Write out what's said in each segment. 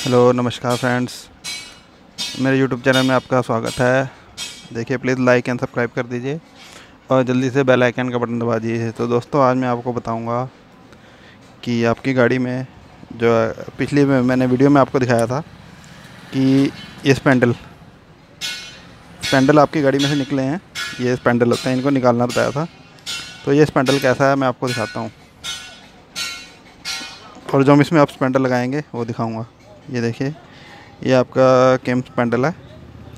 Hello नमस्कार friends, मेरे YouTube channel में आपका स्वागत है। देखिए, प्लीज़ लाइक एंड सब्सक्राइब कर दीजिए और जल्दी से बेल आइकन का बटन दबा दीजिए। तो दोस्तों, आज मैं आपको बताऊंगा कि आपकी गाड़ी में जो पिछली में मैंने वीडियो में आपको दिखाया था कि ये स्पेंडल आपकी गाड़ी में से निकले हैं। ये स्पेंडल होते हैं, इनको निकालना बताया था। तो ये स्पेंडल कैसा है मैं आपको दिखाता हूँ, और जो हम इसमें आप स्पेंडल लगाएंगे वो दिखाऊँगा। ये देखिए, ये आपका केम स्पेंडल है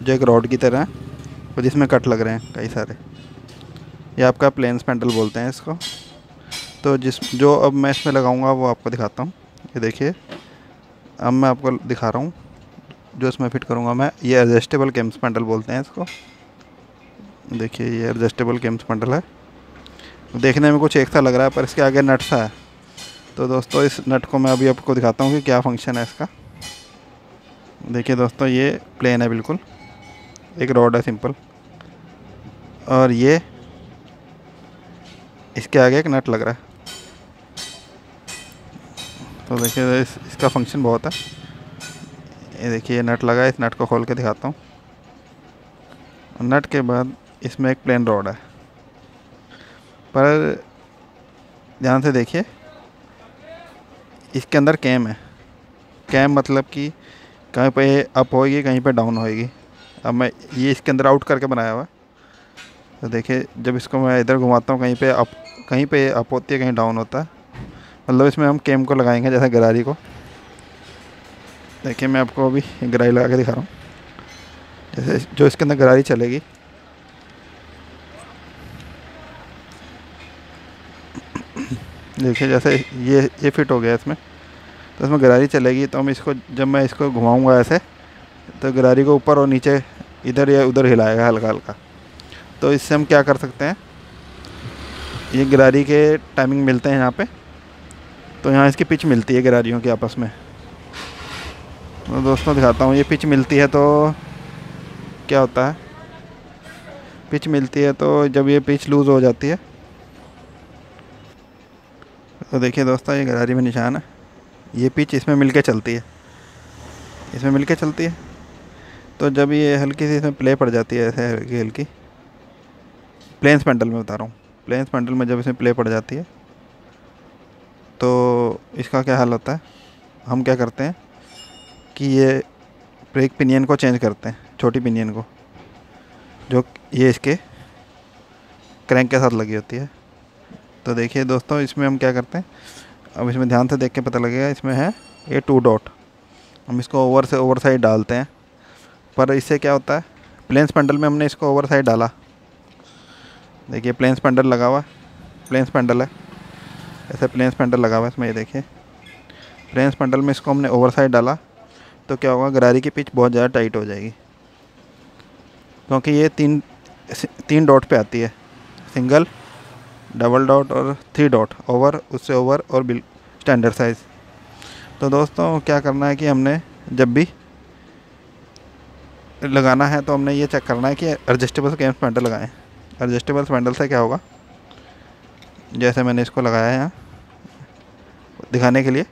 जो एक रॉड की तरह है और जिसमें कट लग रहे हैं कई सारे। ये आपका प्लेन स्पेंडल बोलते हैं इसको। तो जो अब मैं इसमें लगाऊंगा वो आपको दिखाता हूँ। ये देखिए, अब मैं आपको दिखा रहा हूँ जो इसमें फिट करूँगा मैं। ये एडजस्टेबल केम स्पेंडल बोलते हैं इसको। देखिए, ये एडजस्टेबल केम स्पेंडल है। देखने में कुछ एक सा लग रहा है पर इसके आगे नट सा है। तो दोस्तों, इस नट को मैं अभी आपको दिखाता हूँ कि क्या फंक्शन है इसका। देखिए दोस्तों, ये प्लेन है बिल्कुल, एक रॉड है सिंपल, और ये इसके आगे एक नट लग रहा है। तो देखिए, इसका फंक्शन बहुत है। ये देखिए, ये नट लगा है। इस नट को खोल के दिखाता हूँ। नट के बाद इसमें एक प्लेन रॉड है, पर ध्यान से देखिए, इसके अंदर कैम है। कैम मतलब कि कहीं पे अप होएगी, कहीं पे डाउन होएगी। अब मैं ये इसके अंदर आउट करके बनाया हुआ है। तो देखिए, जब इसको मैं इधर घुमाता हूँ, कहीं पे अप होती है, कहीं डाउन होता है। मतलब इसमें हम कैम को लगाएंगे जैसे गरारी को। देखिए, मैं आपको अभी गरारी लगा के दिखा रहा हूँ। जैसे जो इसके अंदर गरारी चलेगी, देखिए जैसे ये फिट हो गया इसमें। तो इसमें गरारी चलेगी, तो हम इसको जब मैं इसको घुमाऊँगा ऐसे, तो गरारी को ऊपर और नीचे, इधर या उधर हिलाएगा हल्का हल्का। तो इससे हम क्या कर सकते हैं, ये गरारी के टाइमिंग मिलते हैं यहाँ पे। तो यहाँ इसकी पिच मिलती है गरारियों की आपस में। तो दोस्तों दिखाता हूँ, ये पिच मिलती है तो क्या होता है। पिच मिलती है तो जब ये पिच लूज़ हो जाती है, तो देखिए दोस्तों, ये गरारी में निशान है। ये पिच इसमें मिलके चलती है, इसमें मिलके चलती है। तो जब ये हल्की सी इसमें प्ले पड़ जाती है, ऐसे हल्की हल्की, प्लेन स्पेंडल में बता रहा हूँ, प्लेन स्पेंडल में जब इसमें प्ले पड़ जाती है, तो इसका क्या हाल होता है। हम क्या करते हैं कि ये ब्रेक पिनियन को चेंज करते हैं, छोटी पिनियन को, जो ये इसके क्रैंक के साथ लगी होती है। तो देखिए दोस्तों, इसमें हम क्या करते हैं, अब इसमें ध्यान से देख के पता लगेगा, इसमें है ये 2 डॉट। हम इसको ओवर साइड डालते हैं, पर इससे क्या होता है, प्लेन स्पेंडल में हमने इसको ओवर साइड डाला। देखिए, प्लेन स्पेंडल लगा हुआ है, प्लेन स्पेंडल है, ऐसे प्लेन स्पेंडल लगा हुआ है इसमें। ये देखिए, प्लेन स्पेंडल में इसको हमने ओवर साइड डाला, तो क्या होगा, गरारी की पिच बहुत ज़्यादा टाइट हो जाएगी, क्योंकि ये तीन डॉट पे आती है, सिंगल, डबल डॉट और 3 डॉट, ओवर, उससे ओवर और बिल स्टैंडर्ड साइज़। तो दोस्तों, क्या करना है कि हमने जब भी लगाना है तो हमने ये चेक करना है कि एडजस्टेबल केम स्पेंडल लगाएं। एडजस्टेबल स्पेंडल से क्या होगा, जैसे मैंने इसको लगाया है यहाँ दिखाने के लिए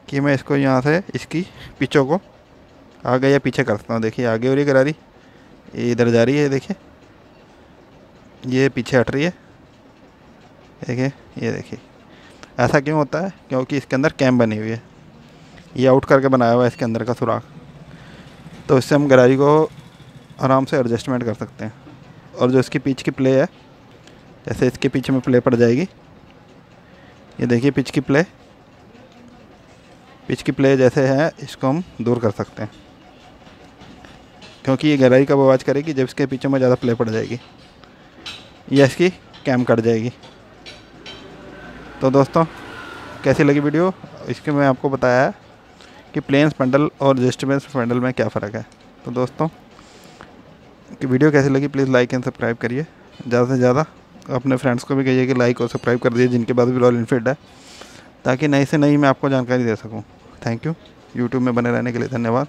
कि मैं इसको यहाँ से इसकी पिचों को आगे या पीछे कर सकता हूँ। देखिए, आगे हो रही है गरारी, ये इधर जा रही है, देखिए ये पीछे हट रही है। देखिए, ये देखिए, ऐसा क्यों होता है, क्योंकि इसके अंदर कैम बनी हुई है, ये आउट करके बनाया हुआ है इसके अंदर का सुराख। तो इससे हम गरारी को आराम से एडजस्टमेंट कर सकते हैं। और जो इसकी पिच की प्ले है, जैसे इसके पीछे में प्ले पड़ जाएगी, ये देखिए पिच की प्ले जैसे है, इसको हम दूर कर सकते हैं, क्योंकि ये गहराई कब आवाज़ करेगी, जब इसके पीछे में ज़्यादा प्ले पड़ जाएगी या इसकी कैम कट जाएगी। तो दोस्तों, कैसी लगी वीडियो, इसके मैं आपको बताया है कि प्लेन स्पेंडल और एडजस्टेबल स्पेंडल में क्या फ़र्क है। तो दोस्तों, कि वीडियो कैसी लगी, प्लीज़ लाइक एंड सब्सक्राइब करिए। ज़्यादा से ज़्यादा अपने फ्रेंड्स को भी कहिए कि लाइक और सब्सक्राइब कर दीजिए, जिनके पास भी रॉयल इनफील्ड है, ताकि नई से नई मैं आपको जानकारी दे सकूँ। Thank you. यूट्यूब में बने रहने के लिए धन्यवाद।